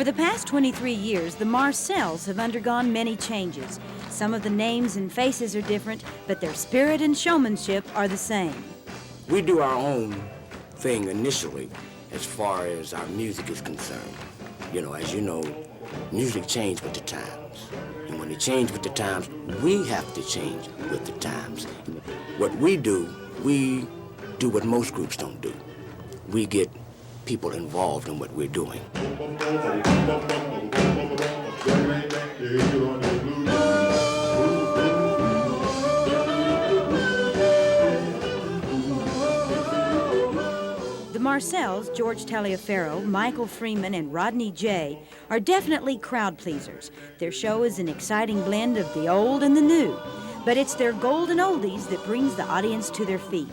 Over the past 23 years, the Marcells have undergone many changes. Some of the names and faces are different, but their spirit and showmanship are the same. We do our own thing initially as far as our music is concerned. You know, as you know, music changes with the times. And when it changes with the times, we have to change with the times. What we do what most groups don't do. We get people involved in what we're doing. The Marcells, George Taliaferro, Michael Freeman, and Rodney Jay are definitely crowd pleasers. Their show is an exciting blend of the old and the new, but it's their golden oldies that brings the audience to their feet.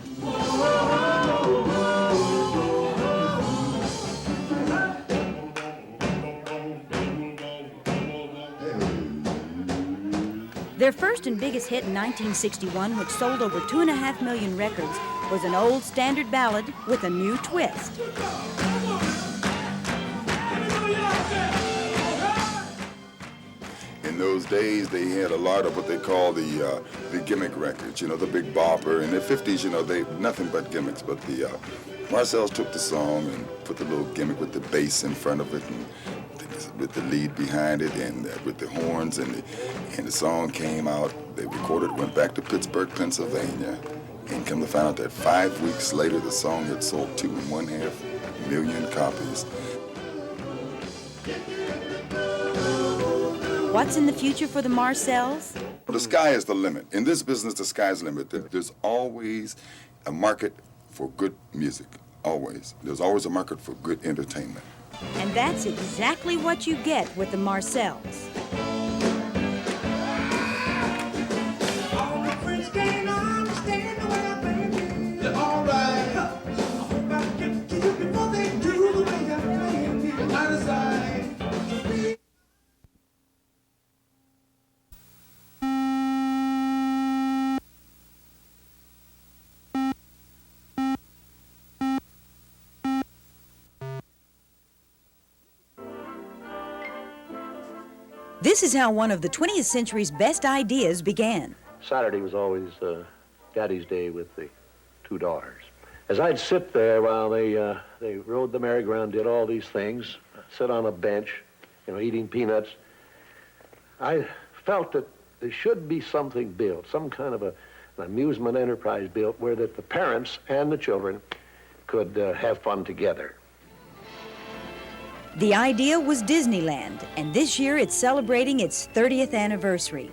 Their first and biggest hit in 1961, which sold over 2.5 million records, was an old standard ballad with a new twist. In those days, they had a lot of what they call the gimmick records, you know, the Big Bopper. In the 50s, you know, they nothing but gimmicks. But the Marcells took the song and put the little gimmick with the bass in front of it, and with the lead behind it, and with the horns, and the song came out. They recorded, went back to Pittsburgh, Pennsylvania, and come to find out that 5 weeks later, the song had sold 2.5 million copies. What's in the future for the Marcells? The sky is the limit. In this business, the sky's the limit. There's always a market for good music, always. There's always a market for good entertainment. And that's exactly what you get with the Marcells. This is how one of the 20th century's best ideas began. Saturday was always Daddy's Day with the two daughters. As I'd sit there while they rode the merry-go-round, did all these things, sit on a bench, you know, eating peanuts, I felt that there should be something built, some kind of an amusement enterprise built where that the parents and the children could have fun together. The idea was Disneyland, and this year it's celebrating its 30th anniversary.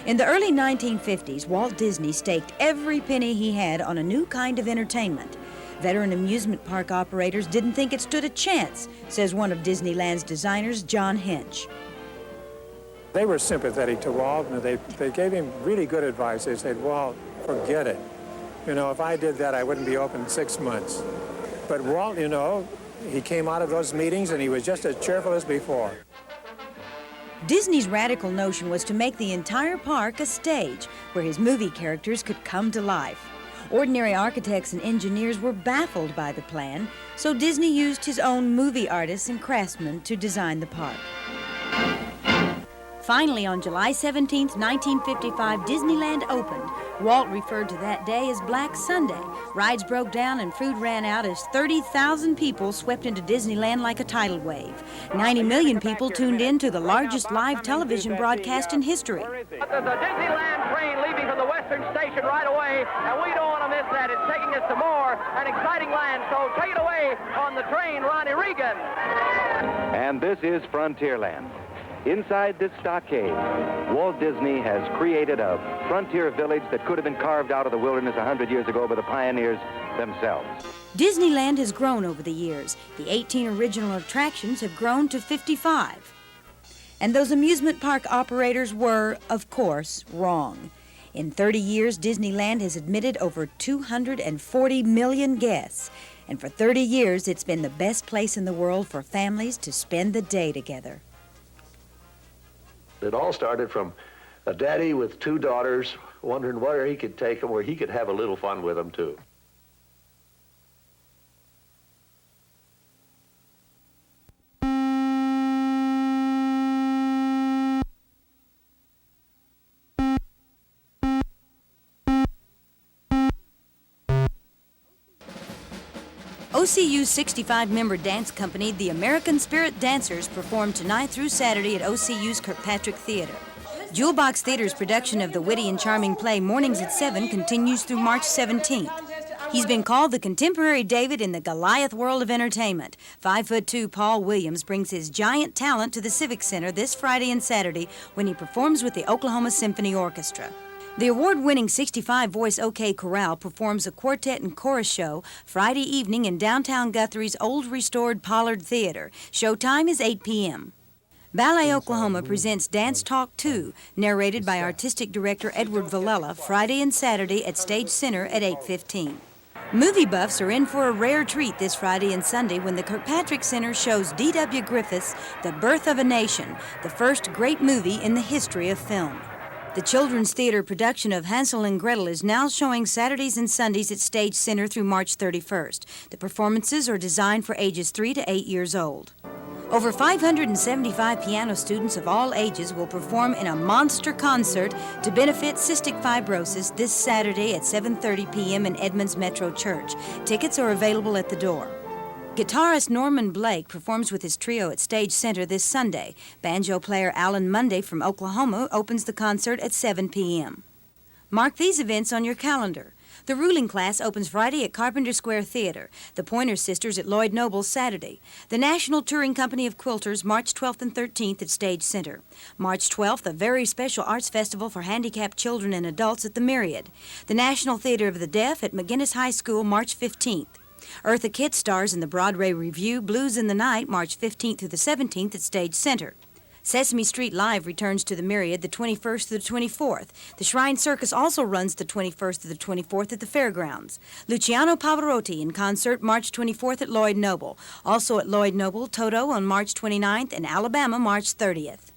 In the early 1950s, Walt Disney staked every penny he had on a new kind of entertainment. Veteran amusement park operators didn't think it stood a chance, says one of Disneyland's designers, John Hench. They were sympathetic to Walt, and they gave him really good advice. They said, Walt, forget it. You know, if I did that, I wouldn't be open 6 months. But Walt, you know, he came out of those meetings and he was just as cheerful as before. Disney's radical notion was to make the entire park a stage where his movie characters could come to life. Ordinary architects and engineers were baffled by the plan, so Disney used his own movie artists and craftsmen to design the park. Finally, on July 17, 1955, Disneyland opened. Walt referred to that day as Black Sunday. Rides broke down and food ran out as 30,000 people swept into Disneyland like a tidal wave. 90 million people tuned in to the largest live television broadcast in history. There's a Disneyland train leaving from the Western Station right away, and we don't want to miss that. It's taking us to more an exciting land, so take it away on the train, Ronnie Reagan. And this is Frontierland. Inside this stockade, Walt Disney has created a frontier village that could have been carved out of the wilderness 100 years ago by the pioneers themselves. Disneyland has grown over the years. The 18 original attractions have grown to 55. And those amusement park operators were, of course, wrong. In 30 years, Disneyland has admitted over 240 million guests. And for 30 years, it's been the best place in the world for families to spend the day together. It all started from a daddy with two daughters wondering where he could take them, where he could have a little fun with them, too. OCU's 65-member dance company, the American Spirit Dancers, perform tonight through Saturday at OCU's Kirkpatrick Theater. Jewel Box Theater's production of the witty and charming play Mornings at 7 continues through March 17th. He's been called the contemporary David in the Goliath world of entertainment. 5'2" Paul Williams brings his giant talent to the Civic Center this Friday and Saturday when he performs with the Oklahoma Symphony Orchestra. The award-winning 65-voice OK Corral performs a quartet and chorus show Friday evening in downtown Guthrie's old restored Pollard Theater. Showtime is 8 p.m. Ballet Oklahoma presents Dance Talk 2, narrated by artistic director Edward Villela, Friday and Saturday at Stage Center at 8:15. Movie buffs are in for a rare treat this Friday and Sunday when the Kirkpatrick Center shows D.W. Griffith's The Birth of a Nation, the first great movie in the history of film. The Children's Theater production of Hansel and Gretel is now showing Saturdays and Sundays at Stage Center through March 31st. The performances are designed for ages 3 to 8 years old. Over 575 piano students of all ages will perform in a monster concert to benefit cystic fibrosis this Saturday at 7:30 p.m. in Edmonds Metro Church. Tickets are available at the door. Guitarist Norman Blake performs with his trio at Stage Center this Sunday. Banjo player Alan Munday from Oklahoma opens the concert at 7 p.m. Mark these events on your calendar. The Ruling Class opens Friday at Carpenter Square Theater. The Pointer Sisters at Lloyd Noble Saturday. The National Touring Company of Quilters March 12th and 13th at Stage Center. March 12th, a very special arts festival for handicapped children and adults at the Myriad. The National Theater of the Deaf at McGinnis High School March 15th. Eartha Kit stars in the Broadway review Blues in the Night March 15th through the 17th at Stage Center. Sesame Street Live returns to the Myriad the 21st through the 24th. The Shrine Circus also runs the 21st through the 24th at the fairgrounds. Luciano Pavarotti in concert March 24th at Lloyd Noble. Also at Lloyd Noble, Toto on March 29th and Alabama March 30th.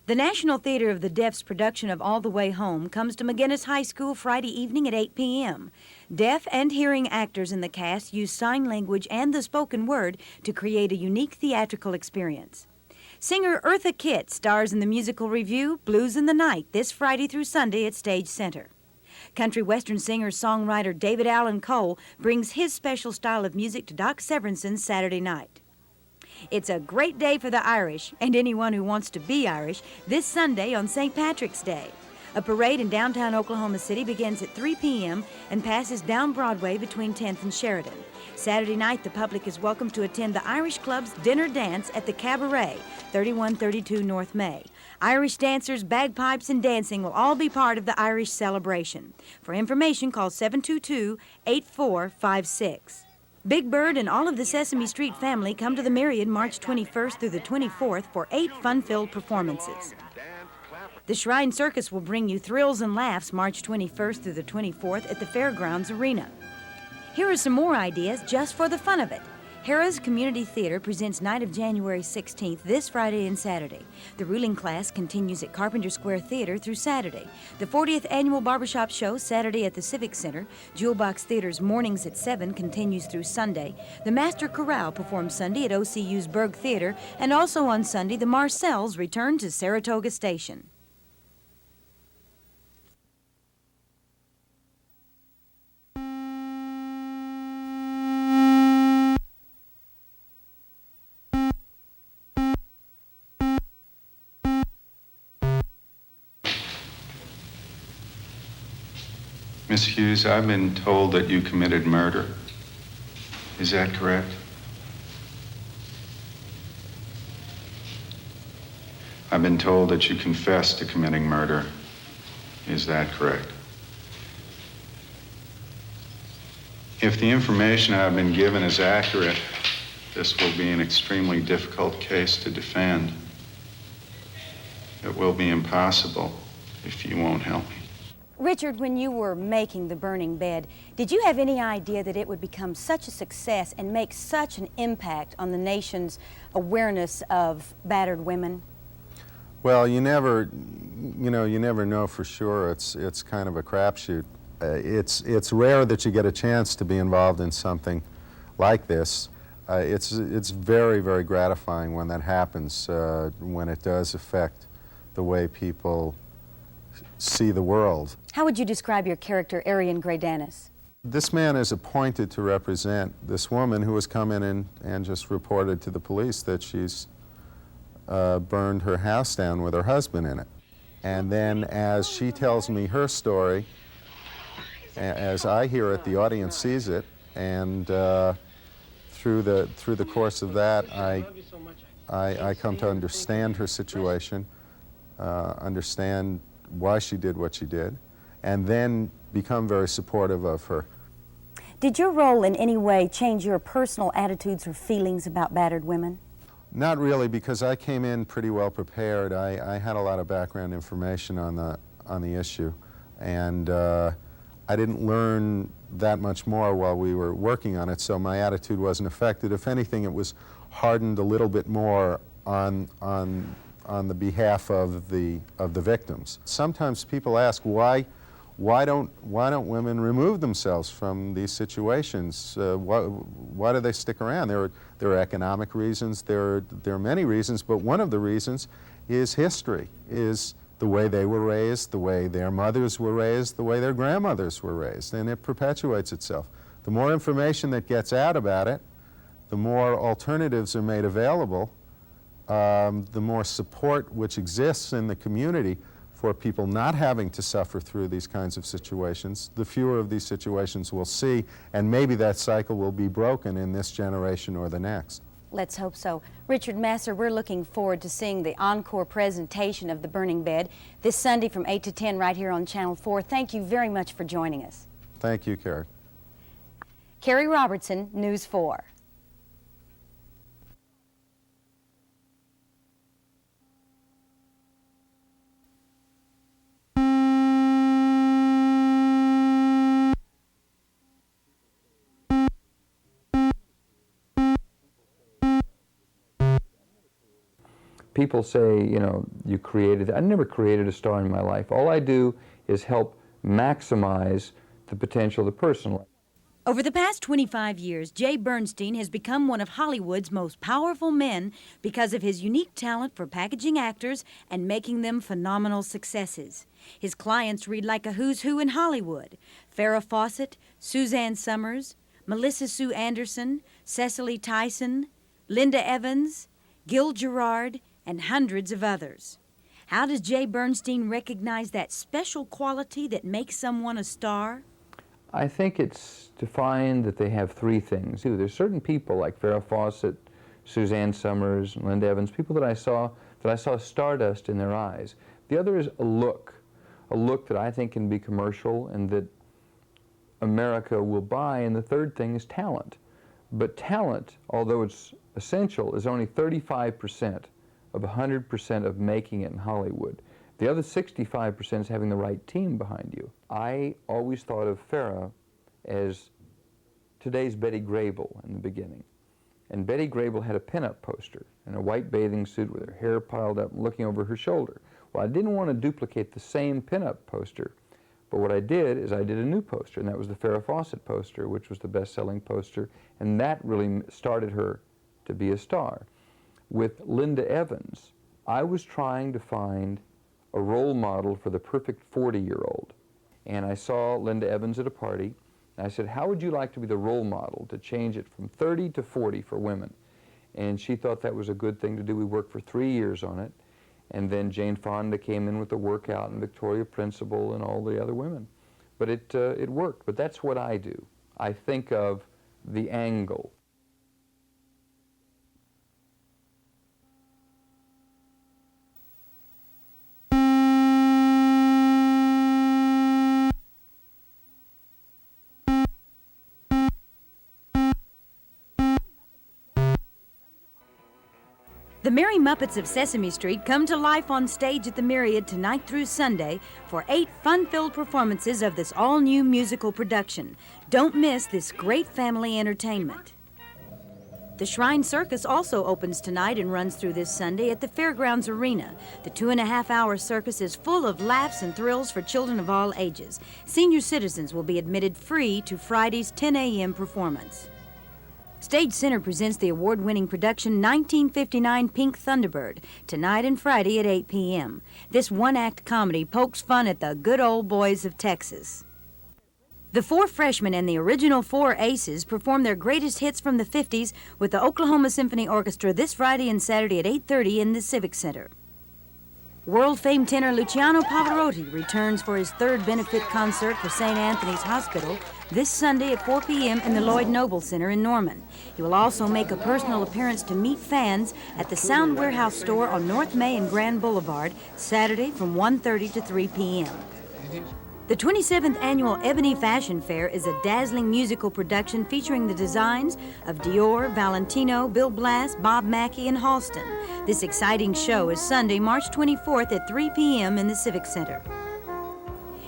The National Theater of the Deaf's production of All the Way Home comes to McGinnis High School Friday evening at 8 p.m. Deaf and hearing actors in the cast use sign language and the spoken word to create a unique theatrical experience. Singer Eartha Kit stars in the musical review Blues in the Night this Friday through Sunday at Stage Center. Country western singer-songwriter David Allan Cole brings his special style of music to Doc Severinsen's Saturday night. It's a great day for the Irish, and anyone who wants to be Irish, this Sunday on St. Patrick's Day. A parade in downtown Oklahoma City begins at 3 p.m. and passes down Broadway between 10th and Sheridan. Saturday night, the public is welcome to attend the Irish Club's dinner dance at the Cabaret, 3132 North May. Irish dancers, bagpipes, and dancing will all be part of the Irish celebration. For information, call 722-8456. Big Bird and all of the Sesame Street family come to the Myriad March 21st through the 24th for 8 fun-filled performances. The Shrine Circus will bring you thrills and laughs March 21st through the 24th at the Fairgrounds Arena. Here are some more ideas just for the fun of it. Harrah's Community Theater presents Night of January 16th this Friday and Saturday. The Ruling Class continues at Carpenter Square Theater through Saturday. The 40th Annual Barbershop Show Saturday at the Civic Center. Jewel Box Theater's Mornings at 7 continues through Sunday. The Master Chorale performs Sunday at OCU's Berg Theater, and also on Sunday, the Marcells return to Saratoga Station. Miss Hughes, I've been told that you committed murder. Is that correct? I've been told that you confessed to committing murder. Is that correct? If the information I've been given is accurate, this will be an extremely difficult case to defend. It will be impossible if you won't help me. Richard, when you were making The Burning Bed, did you have any idea that it would become such a success and make such an impact on the nation's awareness of battered women? Well, you never know for sure. It's kind of a crapshoot. It's rare that you get a chance to be involved in something like this. It's very, very gratifying when that happens, when it does affect the way people see the world. How would you describe your character, Arian Greydanis? This man is appointed to represent this woman who has come in and just reported to the police that she's burned her house down with her husband in it. And then as she tells me her story, as I hear it, the audience sees it, and through the course of that, I come to understand her situation, understand why she did what she did, and then become very supportive of her. Did your role in any way change your personal attitudes or feelings about battered women? Not really, because I came in pretty well prepared. I had a lot of background information on the issue, and I didn't learn that much more while we were working on it, so my attitude wasn't affected. If anything, it was hardened a little bit more on the behalf of the victims. Sometimes people ask why don't women remove themselves from these situations? Why do they stick around? There are economic reasons. There are many reasons, but one of the reasons is history, is the way they were raised, the way their mothers were raised, the way their grandmothers were raised, and it perpetuates itself. The more information that gets out about it, the more alternatives are made available, the more support which exists in the community for people not having to suffer through these kinds of situations, the fewer of these situations we'll see, and maybe that cycle will be broken in this generation or the next. Let's hope so. Richard Masur, we're looking forward to seeing the encore presentation of The Burning Bed this Sunday from 8 to 10 right here on Channel 4. Thank you very much for joining us. Thank you, Carrie. Carrie Robertson, News 4. People say, you know, you created, I never created a star in my life. All I do is help maximize the potential of the person. Over the past 25 years, Jay Bernstein has become one of Hollywood's most powerful men because of his unique talent for packaging actors and making them phenomenal successes. His clients read like a who's who in Hollywood: Farah Fawcett, Suzanne Summers, Melissa Sue Anderson, Cecily Tyson, Linda Evans, Gil Gerard, and hundreds of others. How does Jay Bernstein recognize that special quality that makes someone a star? I think it's to find that they have three things. There's certain people like Farah Fawcett, Suzanne Summers, and Linda Evans, people that I saw stardust in their eyes. The other is a look that I think can be commercial and that America will buy. And the third thing is talent. But talent, although it's essential, is only 35% of 100% of making it in Hollywood. The other 65% is having the right team behind you. I always thought of Farah as today's Betty Grable in the beginning. And Betty Grable had a pinup poster in a white bathing suit with her hair piled up and looking over her shoulder. Well, I didn't want to duplicate the same pinup poster, but what I did is I did a new poster, and that was the Farah Fawcett poster, which was the best-selling poster, and that really started her to be a star. With Linda Evans, I was trying to find a role model for the perfect 40-year-old. And I saw Linda Evans at a party, and I said, how would you like to be the role model to change it from 30 to 40 for women? And she thought that was a good thing to do. We worked for 3 years on it. And then Jane Fonda came in with the workout, and Victoria Principal and all the other women. But it worked. But that's what I do. I think of the angle. The Merry Muppets of Sesame Street come to life on stage at the Myriad tonight through Sunday for 8 fun-filled performances of this all-new musical production. Don't miss this great family entertainment. The Shrine Circus also opens tonight and runs through this Sunday at the Fairgrounds Arena. The 2.5-hour circus is full of laughs and thrills for children of all ages. Senior citizens will be admitted free to Friday's 10 a.m. performance. Stage Center presents the award-winning production 1959 Pink Thunderbird, tonight and Friday at 8 p.m. This one-act comedy pokes fun at the good old boys of Texas. The four freshmen and the original four aces perform their greatest hits from the 50s with the Oklahoma Symphony Orchestra this Friday and Saturday at 8:30 in the Civic Center. World-famed tenor Luciano Pavarotti returns for his third benefit concert for St. Anthony's Hospital this Sunday at 4 p.m. in the Lloyd Noble Center in Norman. He will also make a personal appearance to meet fans at the Sound Warehouse store on North May and Grand Boulevard Saturday from 1:30 to 3 p.m. The 27th Annual Ebony Fashion Fair is a dazzling musical production featuring the designs of Dior, Valentino, Bill Blass, Bob Mackie, and Halston. This exciting show is Sunday, March 24th at 3 p.m. in the Civic Center.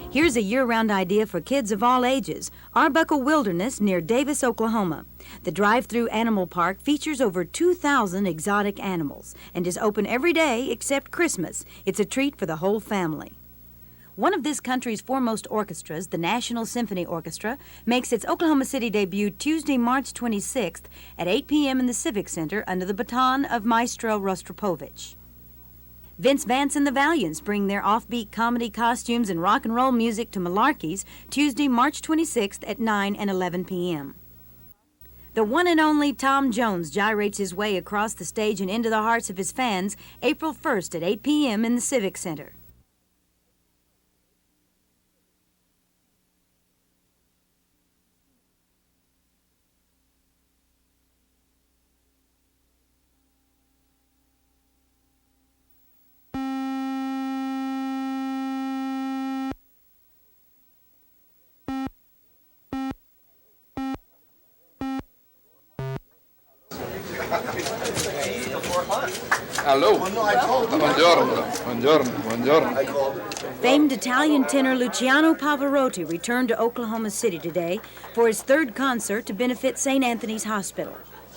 Here's a year-round idea for kids of all ages, Arbuckle Wilderness near Davis, Oklahoma. The drive-through animal park features over 2,000 exotic animals and is open every day except Christmas. It's a treat for the whole family. One of this country's foremost orchestras, the National Symphony Orchestra, makes its Oklahoma City debut Tuesday, March 26th at 8 p.m. in the Civic Center under the baton of Maestro Rus Tapp. Vince Vance and the Valiants bring their offbeat comedy costumes and rock and roll music to Malarkey's Tuesday, March 26th at 9 and 11 p.m. The one and only Tom Jones gyrates his way across the stage and into the hearts of his fans April 1st at 8 p.m. in the Civic Center. Hello. Buongiorno. Buongiorno. Buongiorno. Famed Italian tenor Luciano Pavarotti returned to Oklahoma City today for his third concert to benefit St. Anthony's Hospital.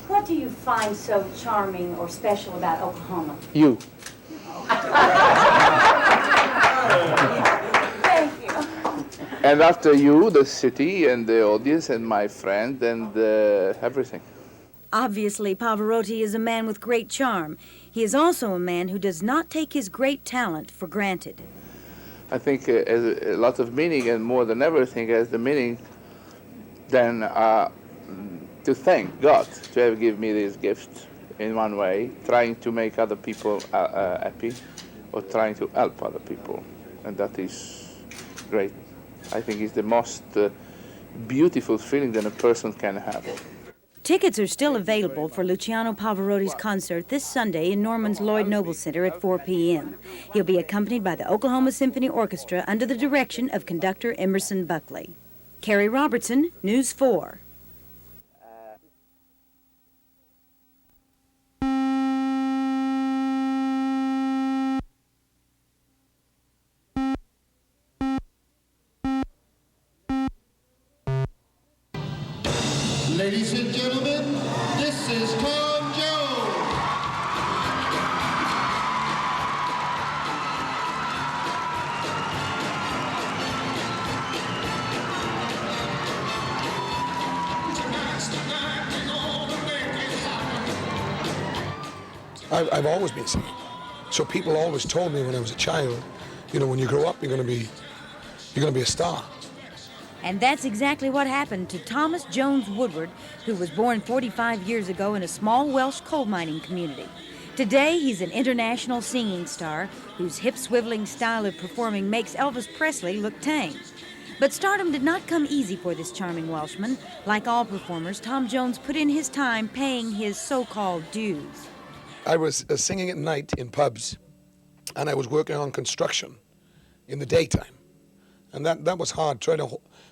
What do you find so charming or special about Oklahoma? You. Thank you. And after you, the city and the audience and my friend and everything. Obviously, Pavarotti is a man with great charm. He is also a man who does not take his great talent for granted. I think has a lot of meaning, and more than everything has the meaning than to thank God to have given me this gift in one way, trying to make other people happy or trying to help other people. And that is great. I think it's the most beautiful feeling that a person can have. Tickets are still available for Luciano Pavarotti's concert this Sunday in Norman's Lloyd Noble Center at 4 p.m. He'll be accompanied by the Oklahoma Symphony Orchestra under the direction of conductor Emerson Buckley. Carrie Robertson, News 4. Ladies and gentlemen, this is Tom Jones. I've always been singing. So people always told me when I was a child, you know, when you grow up, you're going to be a star. And that's exactly what happened to Thomas Jones Woodward, who was born 45 years ago in a small Welsh coal mining community. Today, he's an international singing star whose hip-swiveling style of performing makes Elvis Presley look tame. But stardom did not come easy for this charming Welshman. Like all performers, Tom Jones put in his time paying his so-called dues. I was singing at night in pubs, and I was working on construction in the daytime. And that was hard,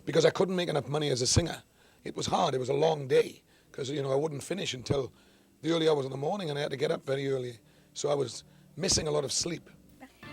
because I couldn't make enough money as a singer. It was hard. It was a long day, because, you know, I wouldn't finish until the early hours of the morning, and I had to get up very early. So I was missing a lot of sleep.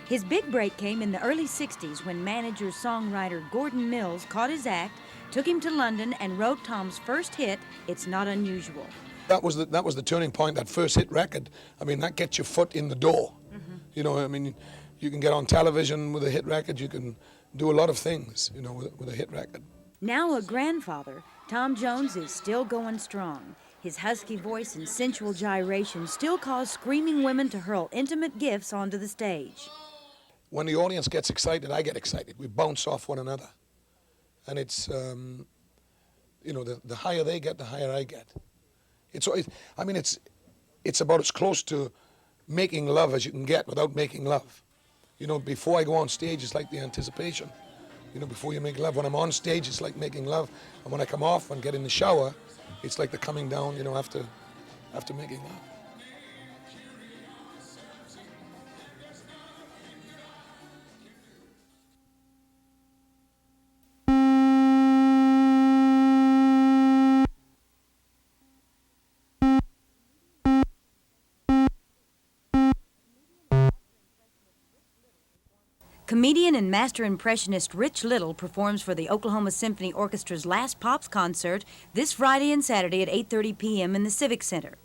His big break came in the early 60s when manager-songwriter Gordon Mills caught his act, took him to London, and wrote Tom's first hit, It's Not Unusual. That was the turning point, that first hit record. I mean, that gets your foot in the door. Mm-hmm. You know, I mean, you can get on television with a hit record. You can do a lot of things, you know, with a hit record. Now a grandfather, Tom Jones is still going strong. His husky voice and sensual gyrations still cause screaming women to hurl intimate gifts onto the stage. When the audience gets excited, I get excited. We bounce off one another. And it's, you know, the higher they get, the higher I get. It's about as close to making love as you can get without making love. You know, before I go on stage, it's like the anticipation. You know, before you make love. When I'm on stage, it's like making love. And when I come off and get in the shower, it's like the coming down, you know, after making love. Comedian and master impressionist Rich Little performs for the Oklahoma Symphony Orchestra's last Pops concert this Friday and Saturday at 8:30 p.m. in the Civic Center.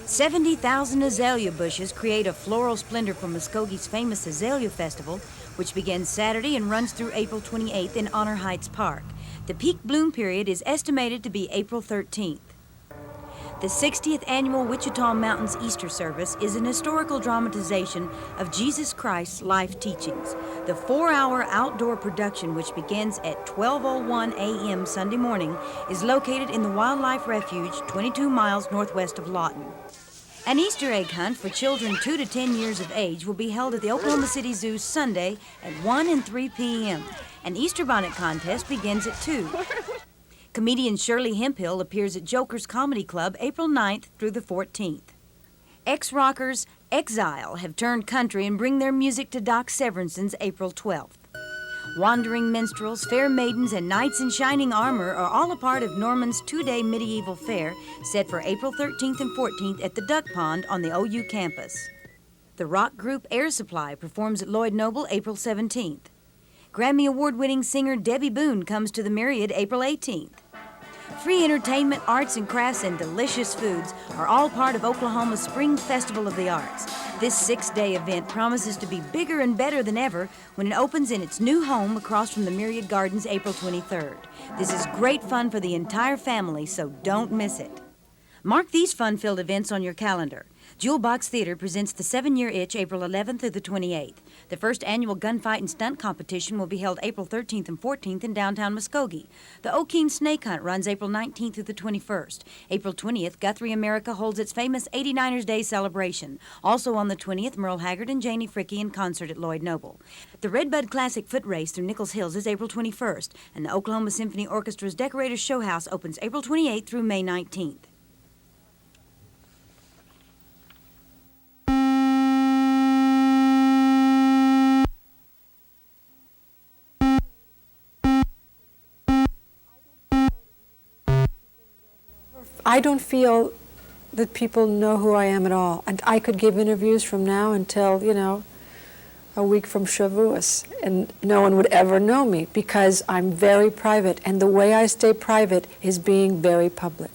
70,000 azalea bushes create a floral splendor for Muskogee's famous Azalea Festival, which begins Saturday and runs through April 28th in Honor Heights Park. The peak bloom period is estimated to be April 13th. The 60th annual Wichita Mountains Easter Service is an historical dramatization of Jesus Christ's life teachings. The 4-hour outdoor production, which begins at 12:01 a.m. Sunday morning, is located in the Wildlife Refuge 22 miles northwest of Lawton. An Easter egg hunt for children 2 to 10 years of age will be held at the Oklahoma City Zoo Sunday at 1 and 3 p.m. An Easter bonnet contest begins at 2. Comedian Shirly Hemphill appears at Joker's Comedy Club April 9th through the 14th. Ex-rockers Exile have turned country and bring their music to Doc Severinson's April 12th. Wandering minstrels, fair maidens, and knights in shining armor are all a part of Norman's 2-day medieval fair set for April 13th and 14th at the Duck Pond on the OU campus. The rock group Air Supply performs at Lloyd Noble April 17th. Grammy Award-winning singer Debbie Boone comes to the Myriad April 18th. Free entertainment, arts and crafts, and delicious foods are all part of Oklahoma's Spring Festival of the Arts. This 6-day event promises to be bigger and better than ever when it opens in its new home across from the Myriad Gardens April 23rd. This is great fun for the entire family, so don't miss it. Mark these fun-filled events on your calendar. Jewel Box Theater presents the 7-Year Itch April 11th through the 28th. The first annual gunfight and stunt competition will be held April 13th and 14th in downtown Muskogee. The O'Keen Snake Hunt runs April 19th through the 21st. April 20th, Guthrie America holds its famous 89ers Day celebration. Also on the 20th, Merle Haggard and Janie Fricke in concert at Lloyd Noble. The Redbud Classic Foot Race through Nichols Hills is April 21st, and the Oklahoma Symphony Orchestra's Decorators Showhouse opens April 28th through May 19th. I don't feel that people know who I am at all. And I could give interviews from now until, you know, a week from Shavuos, and no one would ever know me because I'm very private, and the way I stay private is being very public.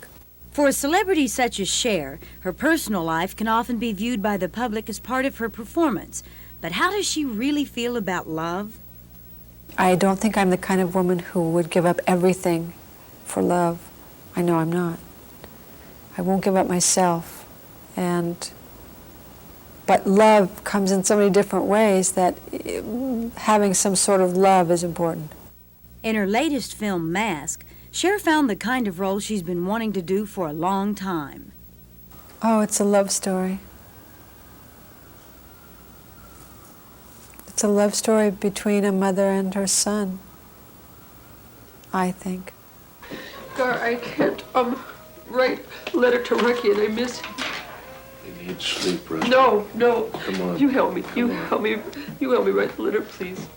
For a celebrity such as Cher, her personal life can often be viewed by the public as part of her performance. But how does she really feel about love? I don't think I'm the kind of woman who would give up everything for love. I know I'm not. I won't give up myself. But love comes in so many different ways that having some sort of love is important. In her latest film, Mask, Cher found the kind of role she's been wanting to do for a long time. Oh, it's a love story. It's a love story between a mother and her son, I think. Gar, I can't, write a letter to Ricky, and I miss him. Maybe he'd sleep, Rus. No. Come on. You help me. You help me write the letter, please.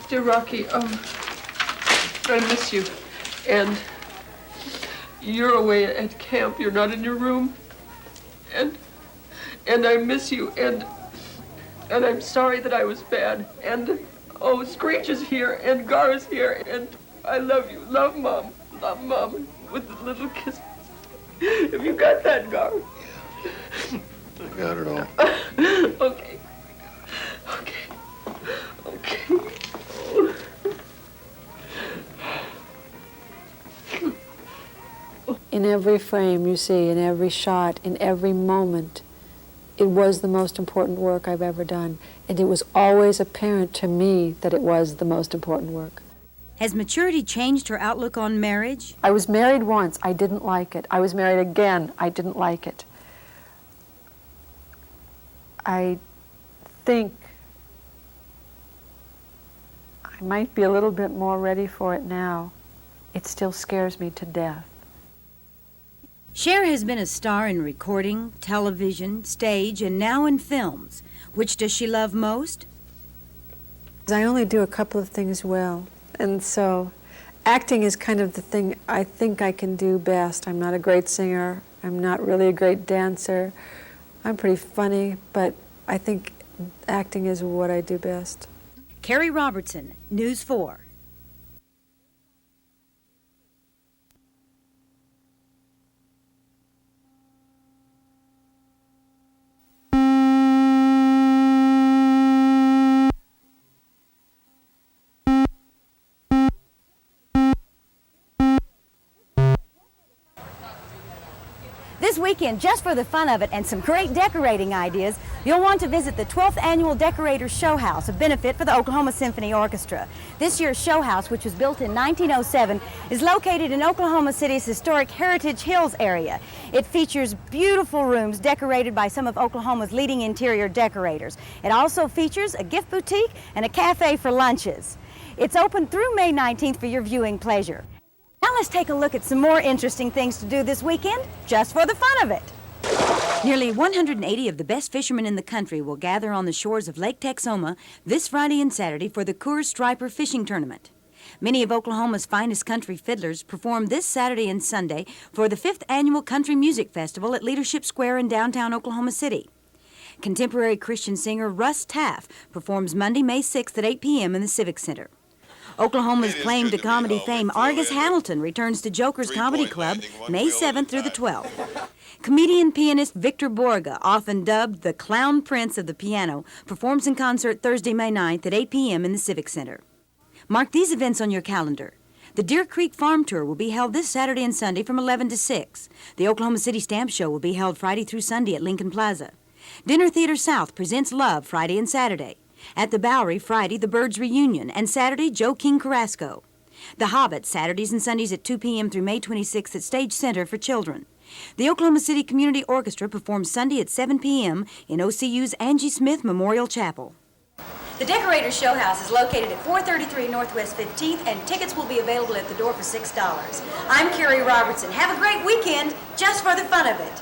Dear Rocky, I miss you. And you're away at camp. You're not in your room. And I miss you. And I'm sorry that I was bad. And oh, Screech is here, and Gar is here, and I love you. Love Mom. Love Mom. With the little kiss. Have you got that, Gar? I got it all. Okay. in every frame you see, in every shot, in every moment, it was the most important work I've ever done. And it was always apparent to me that it was the most important work. Has maturity changed her outlook on marriage? I was married once. I didn't like it. I was married again. I didn't like it. I think I might be a little bit more ready for it now. It still scares me to death. Cher has been a star in recording, television, stage, and now in films. Which does she love most? I only do a couple of things well, and so acting is kind of the thing I think I can do best. I'm not a great singer. I'm not really a great dancer. I'm pretty funny, but I think acting is what I do best. Carrie Robertson, News 4. This weekend, just for the fun of it and some great decorating ideas, you'll want to visit the 12th Annual Decorators Showhouse, a benefit for the Oklahoma Symphony Orchestra. This year's showhouse, which was built in 1907, is located in Oklahoma City's historic Heritage Hills area. It features beautiful rooms decorated by some of Oklahoma's leading interior decorators. It also features a gift boutique and a cafe for lunches. It's open through May 19th for your viewing pleasure. Now let's take a look at some more interesting things to do this weekend, just for the fun of it. Nearly 180 of the best fishermen in the country will gather on the shores of Lake Texoma this Friday and Saturday for the Coors Striper Fishing Tournament. Many of Oklahoma's finest country fiddlers perform this Saturday and Sunday for the 5th Annual Country Music Festival at Leadership Square in downtown Oklahoma City. Contemporary Christian singer Rus Tapp performs Monday, May 6th at 8 p.m. in the Civic Center. Oklahoma's claim to comedy fame, Argus Hamilton, returns to Joker's Comedy Club May 7th through the 12th. Comedian pianist Victor Borga, often dubbed the Clown Prince of the Piano, performs in concert Thursday, May 9th at 8 p.m. in the Civic Center. Mark these events on your calendar. The Deer Creek Farm Tour will be held this Saturday and Sunday from 11 to 6. The Oklahoma City Stamp Show will be held Friday through Sunday at Lincoln Plaza. Dinner Theater South presents Love Friday and Saturday. At the Bowery, Friday, the Birds Reunion, and Saturday, Joe King Carrasco. The Hobbit, Saturdays and Sundays at 2 p.m. through May 26th at Stage Center for Children. The Oklahoma City Community Orchestra performs Sunday at 7 p.m. in OCU's Angie Smith Memorial Chapel. The Decorators Showhouse is located at 433 Northwest 15th, and tickets will be available at the door for $6. I'm Carrie Robertson. Have a great weekend, just for the fun of it.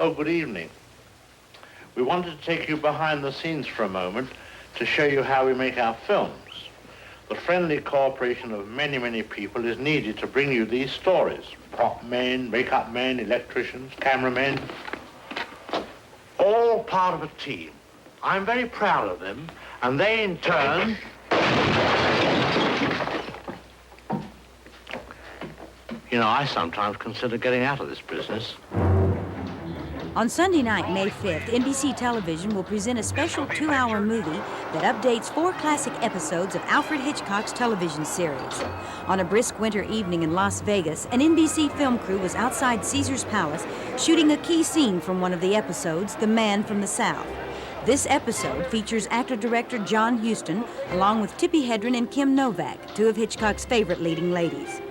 Oh, good evening. We wanted to take you behind the scenes for a moment to show you how we make our films. The friendly cooperation of many, many people is needed to bring you these stories. Prop men, makeup men, electricians, cameramen, all part of a team. I'm very proud of them, and they in turn... You know, I sometimes consider getting out of this business. On Sunday night, May 5th, NBC Television will present a special 2-hour movie that updates 4 classic episodes of Alfred Hitchcock's television series. On a brisk winter evening in Las Vegas, an NBC film crew was outside Caesar's Palace shooting a key scene from one of the episodes, The Man from the South. This episode features actor-director John Huston, along with Tippi Hedren and Kim Novak, 2 of Hitchcock's favorite leading ladies.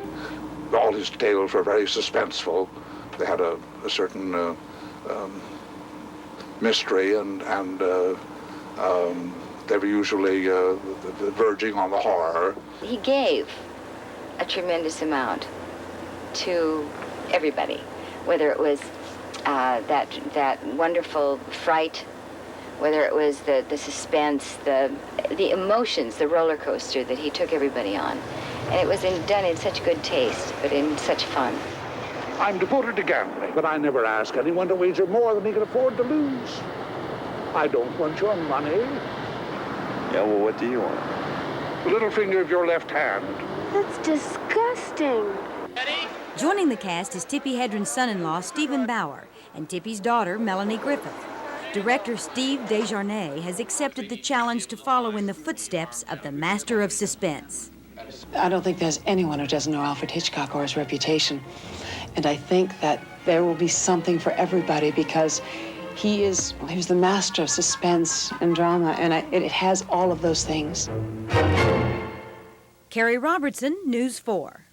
All his tales were very suspenseful. They had a certain mystery, and they were usually verging on the horror. He gave a tremendous amount to everybody, whether it was that wonderful fright, whether it was the suspense, the emotions, the roller coaster that he took everybody on. And it was done in such good taste, but in such fun. I'm devoted to gambling, but I never ask anyone to wager more than he can afford to lose. I don't want your money. Yeah, well, what do you want? The little finger of your left hand. That's disgusting. Joining the cast is Tippi Hedren's son-in-law, Stephen Bauer, and Tippi's daughter, Melanie Griffith. Director Steve Desjarnais has accepted the challenge to follow in the footsteps of the master of suspense. I don't think there's anyone who doesn't know Alfred Hitchcock or his reputation. And I think that there will be something for everybody because he was the master of suspense and drama, and it has all of those things. Carrie Robertson, News 4.